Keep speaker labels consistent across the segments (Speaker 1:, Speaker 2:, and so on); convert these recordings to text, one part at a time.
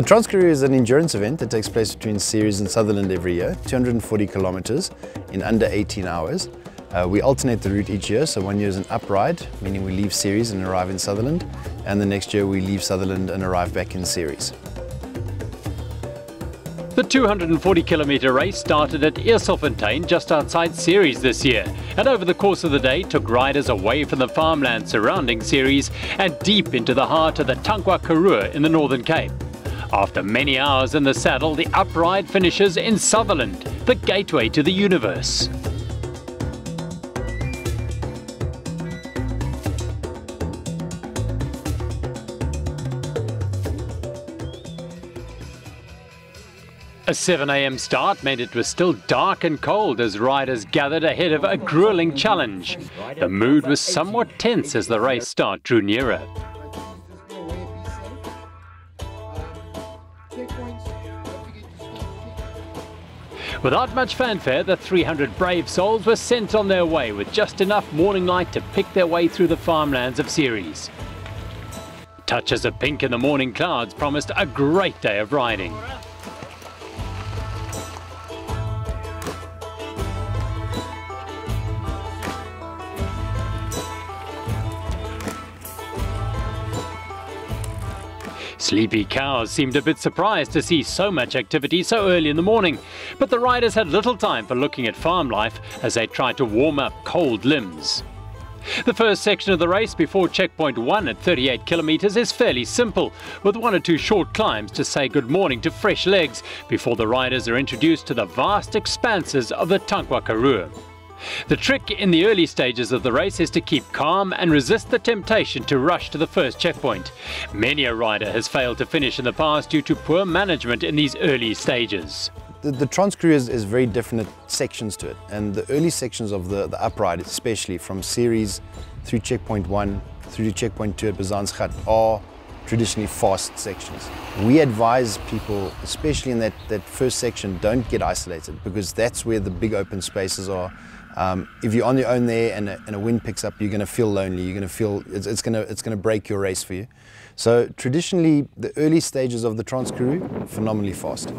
Speaker 1: The Transkaroo is an endurance event that takes place between Ceres and Sutherland every year, 240 kilometers in under 18 hours. We alternate the route each year, so one year is an upride, meaning we leave Ceres and arrive in Sutherland, and the next year we leave Sutherland and arrive back in Ceres.
Speaker 2: The 240-kilometre race started at Eerstelfontein just outside Ceres this year, and over the course of the day took riders away from the farmland surrounding Ceres and deep into the heart of the Transkaroo in the Northern Cape. After many hours in the saddle, the upride finishes in Sutherland, the gateway to the universe. A 7 AM start meant it was still dark and cold as riders gathered ahead of a grueling challenge. The mood was somewhat tense as the race start drew nearer. Without much fanfare, the 300 brave souls were sent on their way with just enough morning light to pick their way through the farmlands of Ceres. Touches of pink in the morning clouds promised a great day of riding. Sleepy cows seemed a bit surprised to see so much activity so early in the morning, but the riders had little time for looking at farm life as they tried to warm up cold limbs. The first section of the race before checkpoint 1 at 38 kilometers is fairly simple, with 1 or 2 short climbs to say good morning to fresh legs before the riders are introduced to the vast expanses of the Transkaroo. The trick in the early stages of the race is to keep calm and resist the temptation to rush to the first checkpoint. Many a rider has failed to finish in the past due to poor management in these early stages.
Speaker 1: The Transkaroo is very definite sections to it, and the early sections of the upride, especially from Ceres through checkpoint 1 through to checkpoint 2 at Bazansgat, are traditionally fast sections. We advise people, especially in that first section, don't get isolated, because that's where the big open spaces are. If you're on your own there and a wind picks up, you're going to feel lonely. You're going to feel it's going to break your race for you. So traditionally, the early stages of the Transkaroo, phenomenally fast.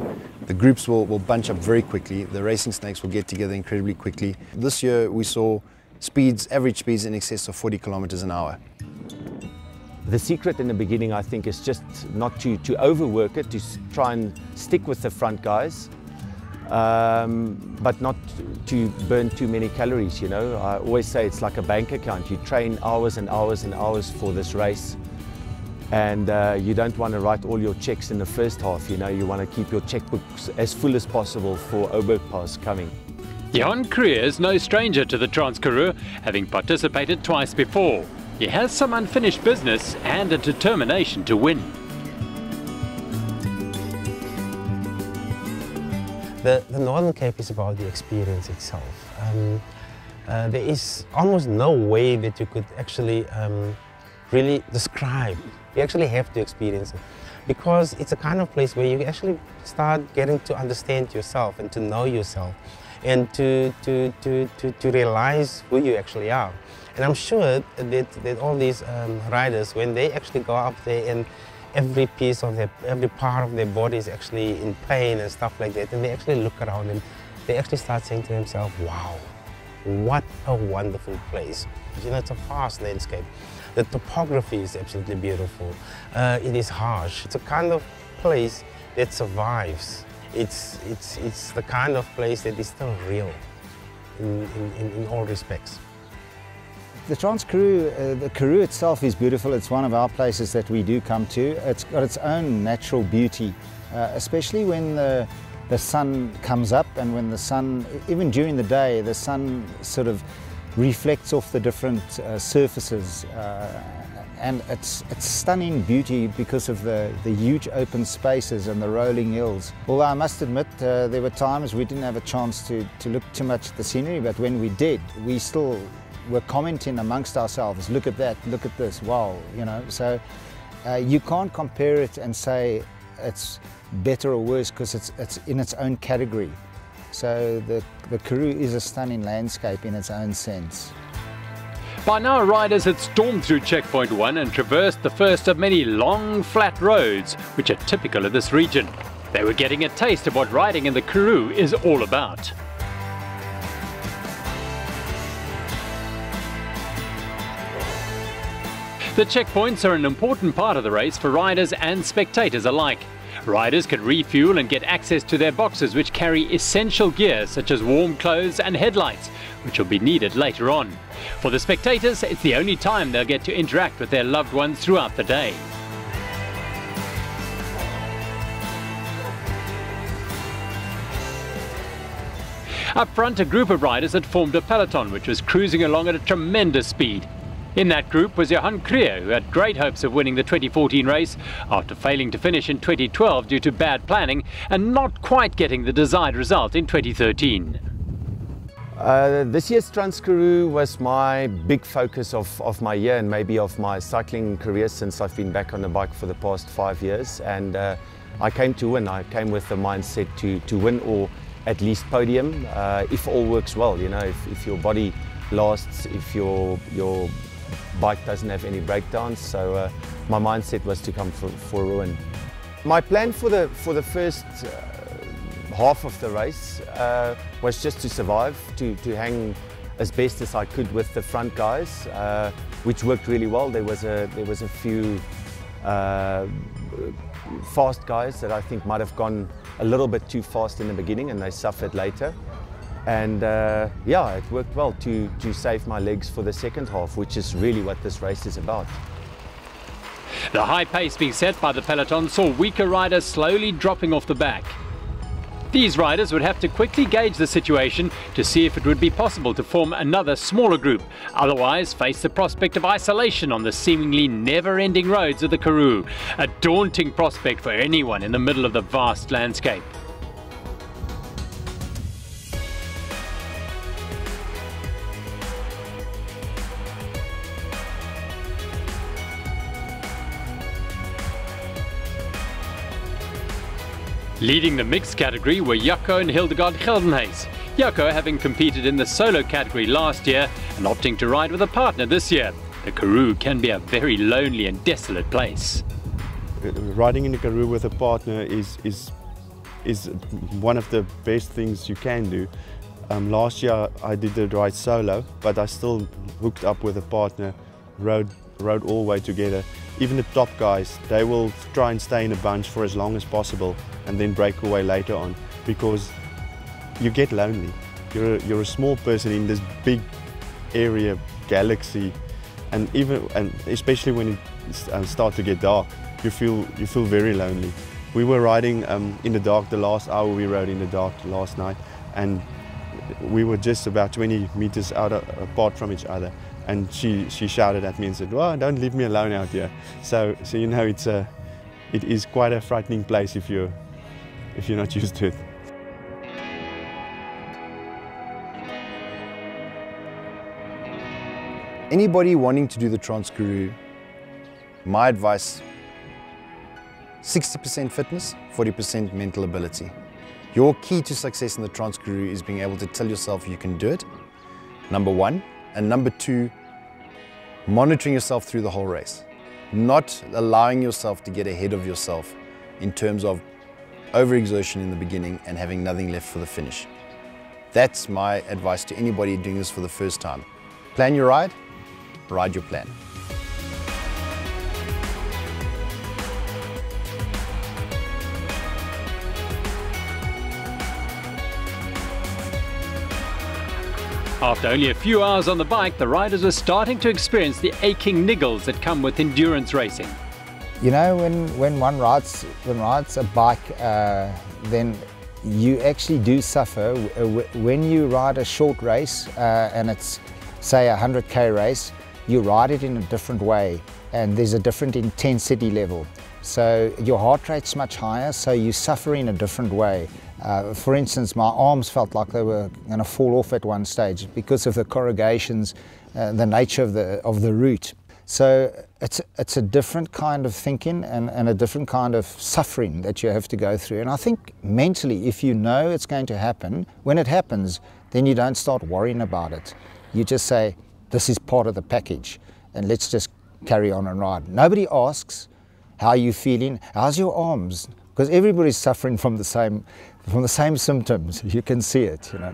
Speaker 1: The groups will bunch up very quickly. The racing snakes will get together incredibly quickly. This year we saw average speeds in excess of 40 kilometers an hour.
Speaker 3: The secret in the beginning, I think, is just not to overwork it, to try and stick with the front guys. But not to burn too many calories, you know. I always say it's like a bank account. You train hours and hours and hours for this race, and you don't want to write all your checks in the first half, you know. You want to keep your checkbooks as full as possible for Obergpass coming.
Speaker 2: Jan Creer is no stranger to the Transkaroo, having participated twice before. He has some unfinished business and a determination to win.
Speaker 4: The Northern Cape is about the experience itself. There is almost no way that you could actually really describe. You actually have to experience it, because it's a kind of place where you actually start getting to understand yourself and to know yourself, and to realize who you actually are. And I'm sure that all these riders, when they actually go up there and every part of their body is actually in pain and stuff like that, and they actually look around and they actually start saying to themselves, wow, what a wonderful place. You know, it's a vast landscape. The topography is absolutely beautiful. It is harsh. It's a kind of place that survives. It's the kind of place that is still real in all respects.
Speaker 5: The Transkaroo, the Karoo itself is beautiful. It's one of our places that we do come to. It's got its own natural beauty, especially when the sun comes up, and when the sun, even during the day, the sun sort of reflects off the different surfaces, and it's stunning beauty because of the huge open spaces and the rolling hills. Although I must admit there were times we didn't have a chance to look too much at the scenery, but when we did, we still were commenting amongst ourselves, look at that, look at this, wow, you know. So you can't compare it and say it's better or worse because it's in its own category. So the Karoo is a stunning landscape in its own sense.
Speaker 2: By now, riders had stormed through Checkpoint 1 and traversed the first of many long, flat roads, which are typical of this region. They were getting a taste of what riding in the Karoo is all about. The checkpoints are an important part of the race for riders and spectators alike. Riders can refuel and get access to their boxes, which carry essential gear such as warm clothes and headlights, which will be needed later on. For the spectators, it's the only time they'll get to interact with their loved ones throughout the day. Up front, a group of riders had formed a peloton which was cruising along at a tremendous speed. In that group was Transkaroo, who had great hopes of winning the 2014 race after failing to finish in 2012 due to bad planning and not quite getting the desired result in 2013.
Speaker 3: This year's Transkaroo was my big focus of my year and maybe of my cycling career since I've been back on the bike for the past 5 years. And I came to win. I came with the mindset to win or at least podium if all works well. You know, if your body lasts, if your bike doesn't have any breakdowns. So my mindset was to come for a win. My plan for the first half of the race was just to survive, to hang as best as I could with the front guys, which worked really well. There was a few fast guys that I think might have gone a little bit too fast in the beginning and they suffered later. And yeah, it worked well to save my legs for the second half, which is really what this race is about.
Speaker 2: The high pace being set by the peloton saw weaker riders slowly dropping off the back. These riders would have to quickly gauge the situation to see if it would be possible to form another smaller group, otherwise face the prospect of isolation on the seemingly never-ending roads of the Karoo, a daunting prospect for anyone in the middle of the vast landscape. Leading the mixed category were Jaco and Hildegard Geldenhuys. Jaco having competed in the solo category last year and opting to ride with a partner this year. The Karoo can be a very lonely and desolate place.
Speaker 6: Riding in the Karoo with a partner is one of the best things you can do. Last year I did the ride solo, but I still hooked up with a partner, rode all the way together. Even the top guys, they will try and stay in a bunch for as long as possible and then break away later on, because you get lonely. You're a small person in this big area, galaxy, and especially when it starts to get dark, you feel very lonely. We were riding in the dark the last hour we rode in the dark last night, and we were just about 20 meters apart from each other. And she shouted at me and said, "Well, don't leave me alone out here." So you know, it is quite a frightening place if you're not used to it.
Speaker 1: Anybody wanting to do the Transkaroo, my advice: 60% fitness, 40% mental ability. Your key to success in the Transkaroo is being able to tell yourself you can do it, number one. And number two, monitoring yourself through the whole race. Not allowing yourself to get ahead of yourself in terms of overexertion in the beginning and having nothing left for the finish. That's my advice to anybody doing this for the first time. Plan your ride, ride your plan.
Speaker 2: After only a few hours on the bike, the riders were starting to experience the aching niggles that come with endurance racing.
Speaker 5: You know, when one rides a bike, then you actually do suffer. When you ride a short race and it's say a 100k race, you ride it in a different way and there's a different intensity level. So your heart rate's much higher, so you suffer in a different way. For instance, my arms felt like they were going to fall off at one stage because of the corrugations, the nature of the route. So it's a different kind of thinking and a different kind of suffering that you have to go through. And I think mentally, if you know it's going to happen, when it happens, then you don't start worrying about it. You just say, this is part of the package, and let's just carry on and ride. Nobody asks, how are you feeling? How's your arms? Because everybody's suffering from the same symptoms. You can see it, you know.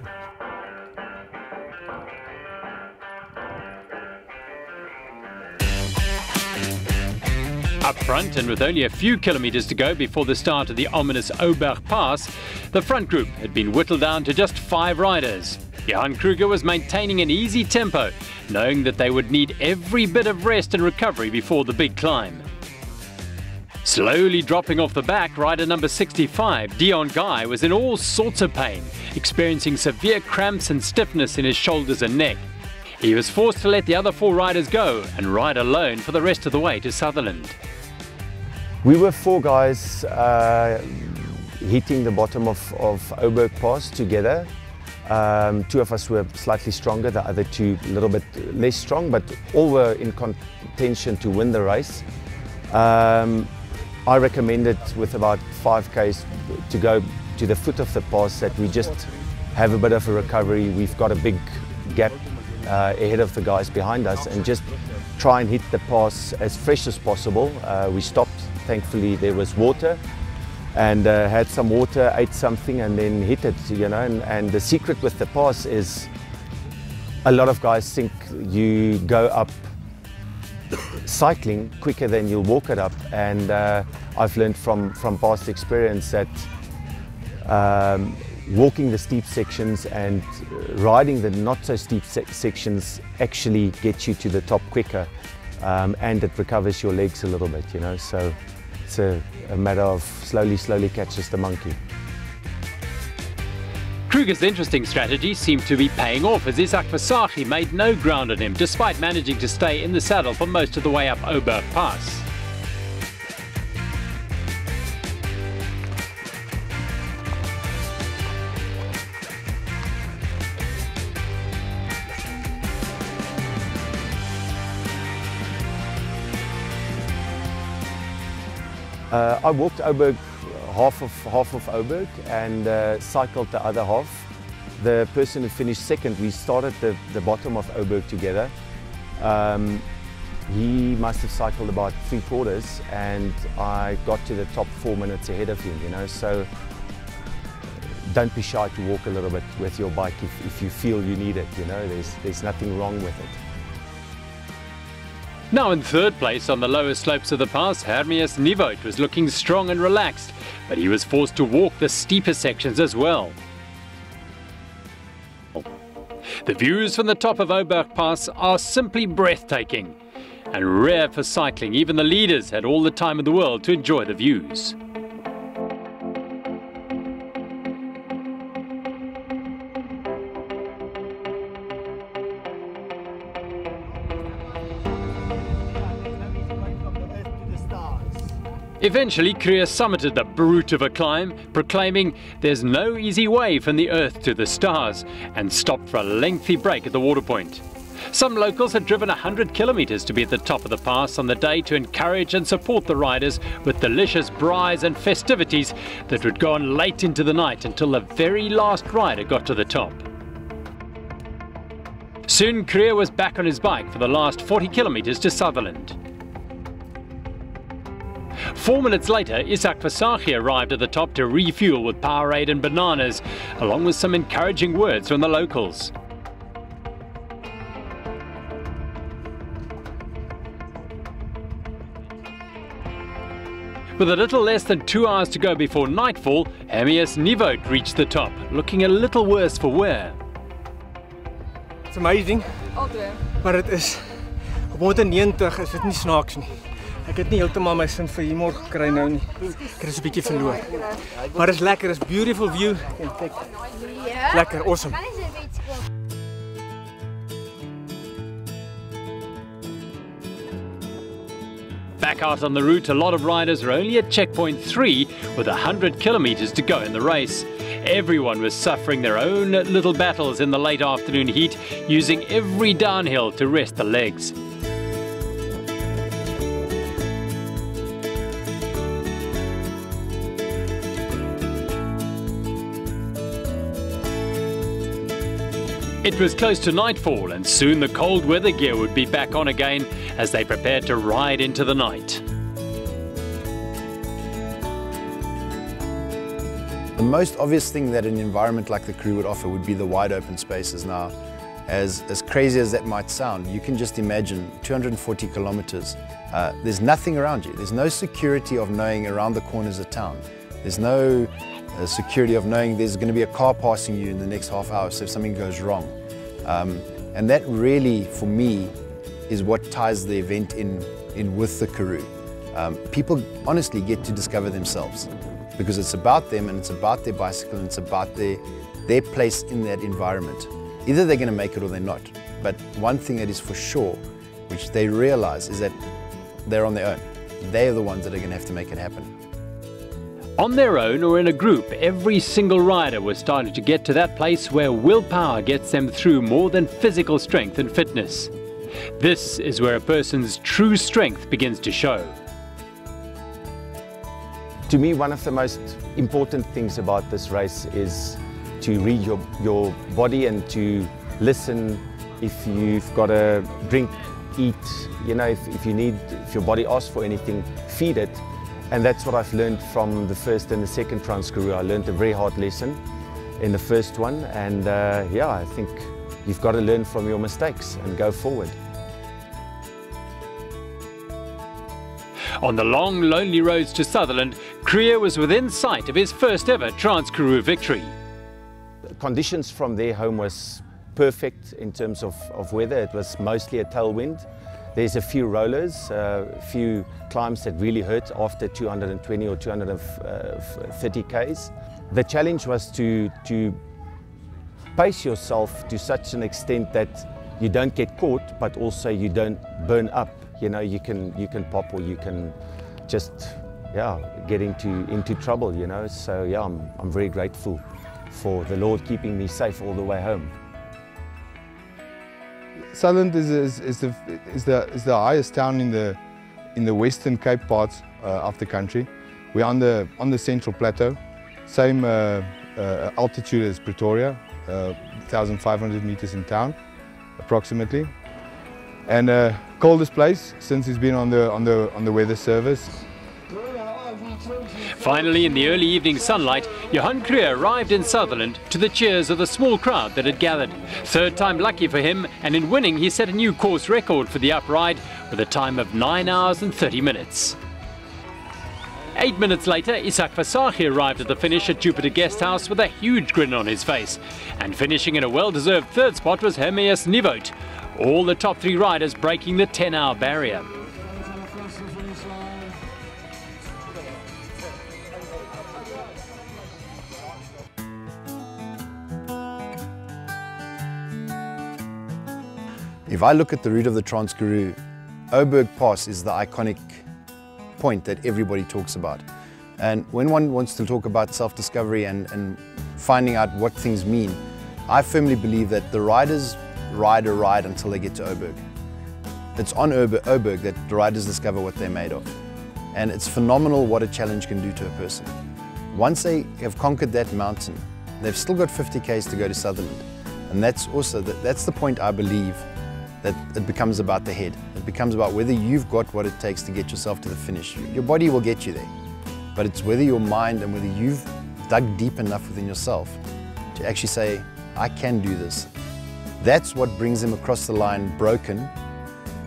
Speaker 2: Up front, and with only a few kilometres to go before the start of the ominous Oberg Pass, the front group had been whittled down to just 5 riders. Johan Kruger was maintaining an easy tempo, knowing that they would need every bit of rest and recovery before the big climb. Slowly dropping off the back, rider number 65, Dion Guy, was in all sorts of pain, experiencing severe cramps and stiffness in his shoulders and neck. He was forced to let the other 4 riders go and ride alone for the rest of the way to Sutherland.
Speaker 3: We were 4 guys hitting the bottom of Oberg Pass together. 2 of us were slightly stronger, the other 2 a little bit less strong, but all were in contention to win the race. I recommended with about 5k's to go to the foot of the pass that we just have a bit of a recovery. We've got a big gap ahead of the guys behind us and just try and hit the pass as fresh as possible. We stopped, thankfully there was water, and had some water, ate something and then hit it, you know. And the secret with the pass is a lot of guys think you go up cycling quicker than you'll walk it up, and I've learned from past experience that walking the steep sections and riding the not so steep sections actually gets you to the top quicker, and it recovers your legs a little bit, you know. So it's a matter of slowly catches the monkey.
Speaker 2: Kruger's interesting strategy seemed to be paying off, as Isak Versace made no ground on him, despite managing to stay in the saddle for most of the way up Oberg Pass.
Speaker 3: I walked Oberg, half of Oberg, and cycled the other half. The person who finished second, we started the bottom of Oberg together. He must have cycled about 3/4, and I got to the top 4 minutes ahead of him, you know. So don't be shy to walk a little bit with your bike if you feel you need it, you know. There's nothing wrong with it.
Speaker 2: Now in third place on the lower slopes of the pass, Hermias Nivoet was looking strong and relaxed, but he was forced to walk the steeper sections as well. The views from the top of Oberg Pass are simply breathtaking, and rare for cycling. Even the leaders had all the time in the world to enjoy the views. Eventually, Kruger summited the brute of a climb, proclaiming there's no easy way from the earth to the stars, and stopped for a lengthy break at the water point. Some locals had driven 100 kilometres to be at the top of the pass on the day to encourage and support the riders with delicious braais and festivities that would go on late into the night until the very last rider got to the top. Soon Kruger was back on his bike for the last 40 kilometres to Sutherland. 4 minutes later, Isak Versace arrived at the top to refuel with Powerade and bananas, along with some encouraging words from the locals. With a little less than 2 hours to go before nightfall, Hermias Nivoet reached the top, looking a little worse for wear.
Speaker 7: It's amazing, maar het is op 190 is dit nie snaaks nie. Ek het nie heeltemal my sin vir humor gekry nou nie. Ek het 'n bietjie verloor. Maar is lekker, is beautiful view. Kyk. Lekker, awesome.
Speaker 2: Back out on the route, a lot of riders are only at checkpoint 3 with 100 kilometers to go in the race. Everyone was suffering their own little battles in the late afternoon heat, using every downhill to rest the legs. It was close to nightfall, and soon the cold weather gear would be back on again as they prepared to ride into the night.
Speaker 1: The most obvious thing that an environment like the Karoo would offer would be the wide open spaces. Now, as crazy as that might sound, you can just imagine 240 kilometers. There's nothing around you. There's no security of knowing around the corners of town. There's no security of knowing there's going to be a car passing you in the next half hour, so if something goes wrong. And that really, for me, is what ties the event in with the Karoo. People honestly get to discover themselves because it's about them and it's about their bicycle and it's about their place in that environment. Either they're going to make it or they're not. But one thing that is for sure, which they realize, is that they're on their own. They're the ones that are going to have to make it happen.
Speaker 2: On their own or in a group, every single rider was starting to get to that place where willpower gets them through more than physical strength and fitness. This is where a person's true strength begins to show.
Speaker 3: To me, one of the most important things about this race is to read your body and to listen. If you've got a drink, eat, you know, if your body asks for anything, feed it. And that's what I've learned from the first and the second Transkaroo. I learned a very hard lesson in the first one, and yeah, I think you've got to learn from your mistakes and go forward.
Speaker 2: On the long, lonely roads to Sutherland, Kriya was within sight of his first ever Transkaroo victory.
Speaker 3: The conditions from their home was perfect in terms of weather. It was mostly a tailwind. There's a few rollers, a few climbs that really hurt after 220 or 230 Ks. The challenge was to pace yourself to such an extent that you don't get caught, but also you don't burn up. You know, you can pop or you can just get into trouble. You know, so yeah, I'm very grateful for the Lord keeping me safe all the way home.
Speaker 8: Sutherland is the highest town in the Western Cape parts of the country. We're on the Central Plateau, same altitude as Pretoria, 1,500 meters in town, approximately, and coldest place since he's been on the weather service.
Speaker 2: Finally, in the early evening sunlight, Johan Kriya arrived in Sutherland to the cheers of the small crowd that had gathered. Third time lucky for him, and in winning he set a new course record for the upride with a time of 9 hours and 30 minutes. 8 minutes later, Isak Vasachi arrived at the finish at Jupiter Guest House with a huge grin on his face. And finishing in a well-deserved third spot was Hermes Nivot. All the top 3 riders breaking the 10-hour barrier.
Speaker 1: If I look at the route of the Transkaroo, Oberg Pass is the iconic point that everybody talks about. And when one wants to talk about self-discovery and finding out what things mean, I firmly believe that the riders ride a ride until they get to Oberg. It's on Oberg that the riders discover what they're made of. And it's phenomenal what a challenge can do to a person. Once they have conquered that mountain, they've still got 50 Ks to go to Sutherland. And that's also, that's the point I believe, that it becomes about the head. It becomes about whether you've got what it takes to get yourself to the finish. Your body will get you there, but it's whether your mind and whether you've dug deep enough within yourself to actually say, I can do this. That's what brings them across the line broken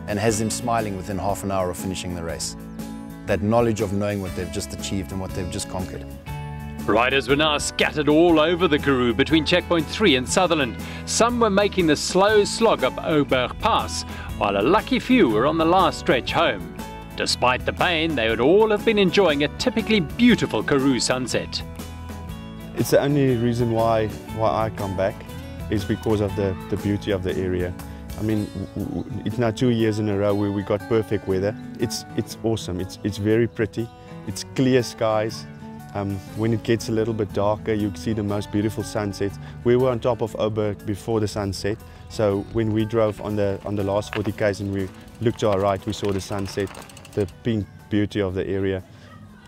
Speaker 1: and has them smiling within half an hour of finishing the race. That knowledge of knowing what they've just achieved and what they've just conquered.
Speaker 2: Riders were now scattered all over the Karoo between checkpoint 3 and Sutherland. Some were making the slow slog up Oberg Pass, while a lucky few were on the last stretch home. Despite the pain, they would all have been enjoying a typically beautiful Karoo sunset.
Speaker 6: It's the only reason why I come back is because of the beauty of the area. I mean, it's now 2 years in a row where we got perfect weather. It's awesome. It's very pretty. It's clear skies. When it gets a little bit darker, you see the most beautiful sunsets. We were on top of Oberg before the sunset, so when we drove on the last 40 k's and we looked to our right, we saw the sunset, the pink beauty of the area.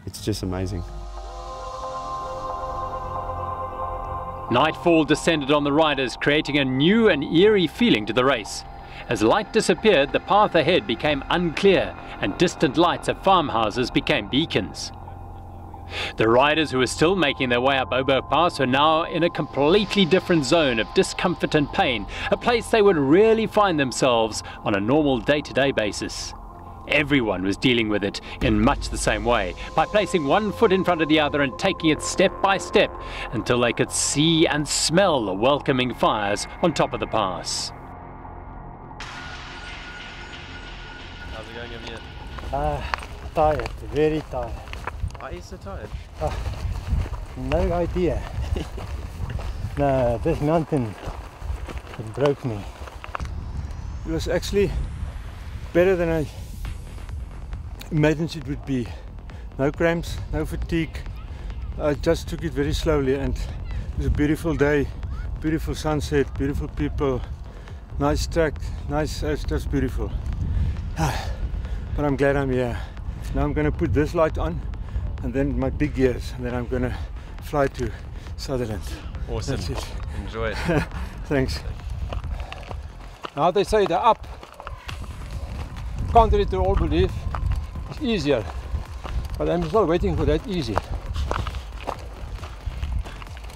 Speaker 6: It's just amazing.
Speaker 2: Nightfall descended on the riders, creating a new and eerie feeling to the race. As light disappeared, the path ahead became unclear, and distant lights of farmhouses became beacons. The riders who were still making their way up Oberg Pass were now in a completely different zone of discomfort and pain, a place they would rarely find themselves on a normal day-to-day basis. Everyone was dealing with it in much the same way, by placing one foot in front of the other and taking it step by step until they could see and smell the welcoming fires on top of the pass.
Speaker 9: How's it going, Amir?
Speaker 10: Tired, very tired.
Speaker 9: Why are you so tired?
Speaker 10: No idea. No, this mountain, it broke me.
Speaker 7: It was actually better than I imagined it would be. No cramps, no fatigue. I just took it very slowly, and it was a beautiful day, beautiful sunset, beautiful people, nice track, nice, it's just beautiful. But I'm glad I'm here. Now I'm going to put this light on, and then my big gears, and then I'm going to fly to Sutherland.
Speaker 9: Awesome.
Speaker 7: That's it.
Speaker 9: Enjoy it.
Speaker 7: Thanks. Now they say the up, contrary to all belief, is easier, but I'm still waiting for that easy.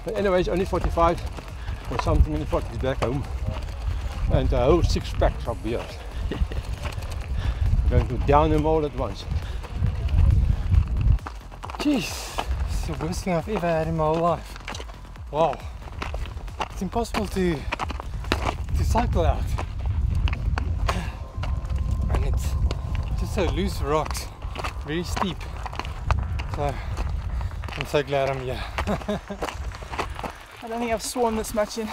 Speaker 7: But anyway, it's only 45 or something in the 40s back home, and a whole 6 packs of beers. I'm going to down them all at once.
Speaker 10: Jeez, it's the worst thing I've ever had in my whole life. Wow, it's impossible to cycle out. And it's just so loose rocks, very steep. So I'm so glad I'm here.
Speaker 11: I don't think I've sworn this much in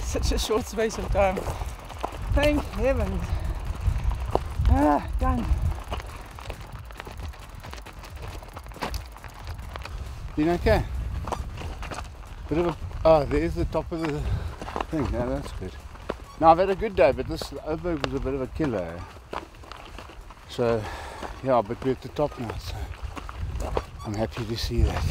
Speaker 11: such a short space of time. Thank heaven. Done.
Speaker 12: Been okay? Bit of a, oh, there's the top of the thing. Yeah, that's good. Now I've had a good day, but this Oberg was a bit of a killer. So yeah, but we're at the top now, so I'm happy to see that.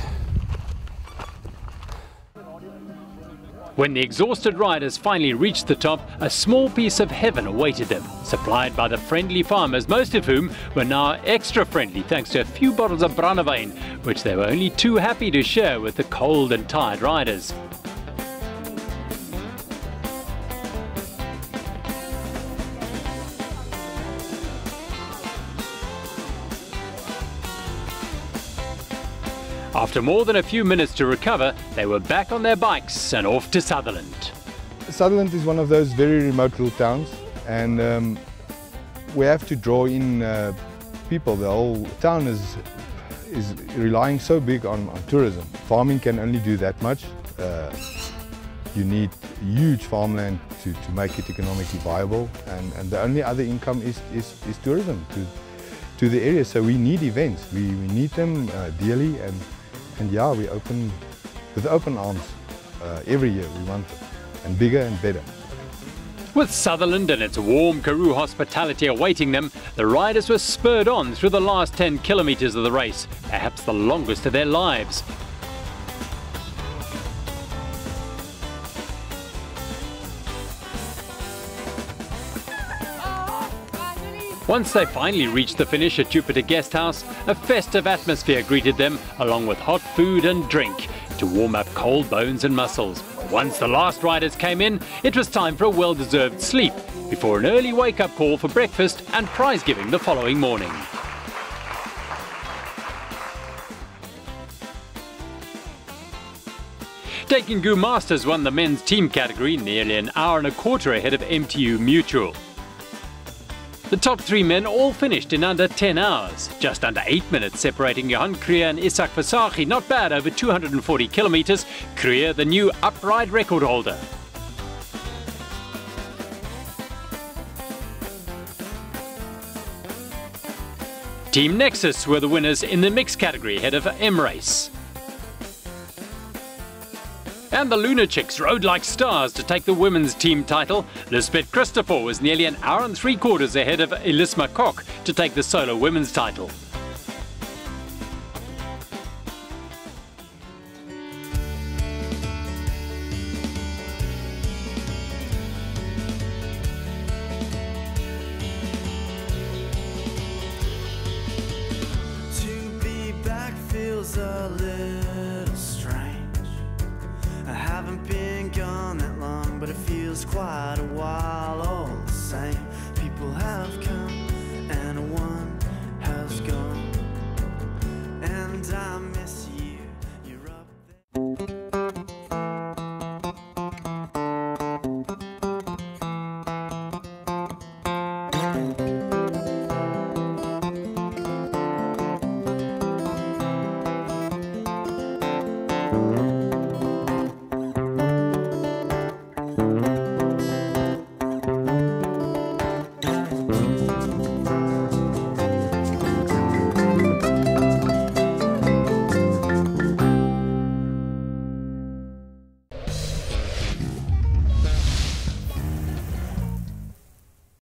Speaker 2: When the exhausted riders finally reached the top, a small piece of heaven awaited them, supplied by the friendly farmers, most of whom were now extra friendly thanks to a few bottles of brandewijn, which they were only too happy to share with the cold and tired riders. After more than a few minutes to recover, they were back on their bikes and off to Sutherland.
Speaker 8: Sutherland is one of those very remote little towns, and we have to draw in people. The whole town is relying so big on tourism. Farming can only do that much. You need huge farmland to make it economically viable, and the only other income is tourism to the area. So we need events. We need them dearly, and yeah, we open with open arms every year. We want them, and bigger and better.
Speaker 2: With Sutherland and its warm Karoo hospitality awaiting them, the riders were spurred on through the last 10 kilometers of the race, perhaps the longest of their lives. Once they finally reached the finish at Jupiter Guest House, a festive atmosphere greeted them, along with hot food and drink to warm up cold bones and muscles. Once the last riders came in, it was time for a well-deserved sleep, before an early wake-up call for breakfast and prize giving the following morning. Transkaroo Masters won the men's team category nearly an hour and a quarter ahead of MTU Mutual. The top 3 men all finished in under 10 hours, just under 8 minutes separating Johan Krier and Isak Versaghi. Not bad over 240 kilometers. Krier, the new upright record holder. Team Nexus were the winners in the mixed category ahead of M-Race. And the Lunar Chicks rode like stars to take the women's team title. Lisbeth Christopher was nearly an hour and 3/4 ahead of Elisma Koch to take the solo women's title.
Speaker 13: Feels a little strange. I haven't been gone that long, but it feels quite a while all the same. People have come and one has gone, and I miss you. You're up there.